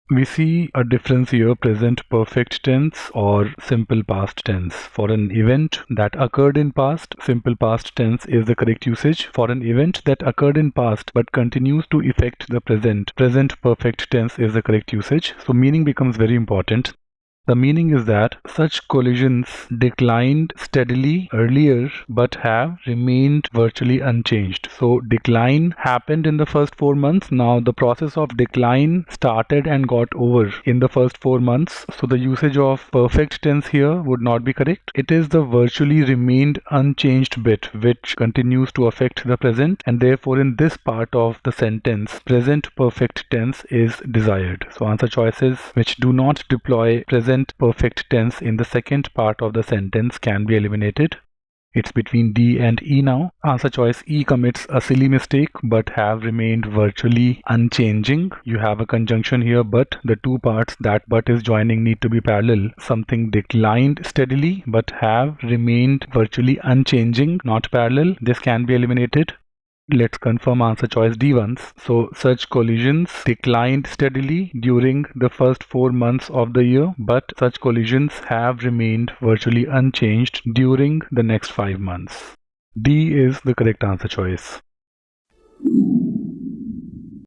We see a difference here, present perfect tense or simple past tense. For an event that occurred in past, simple past tense is the correct usage. For an event that occurred in past but continues to affect the present, present perfect tense is the correct usage. So meaning becomes very important. The meaning is that such collisions declined steadily earlier but have remained virtually unchanged. So decline happened in the first 4 months. Now the process of decline started and got over in the first 4 months. So the usage of perfect tense here would not be correct. It is the virtually remained unchanged bit which continues to affect the present, and therefore in this part of the sentence present perfect tense is desired. So answer choices which do not deploy present perfect tense in the second part of the sentence can be eliminated. It's between D and E now. Answer choice E commits a silly mistake but have remained virtually unchanging. You have a conjunction here, but the two parts that but is joining need to be parallel. Something declined steadily but have remained virtually unchanging, not parallel. This can be eliminated. Let's confirm answer choice D once. So such collisions declined steadily during the first 4 months of the year, but such collisions have remained virtually unchanged during the next 5 months. D is the correct answer choice.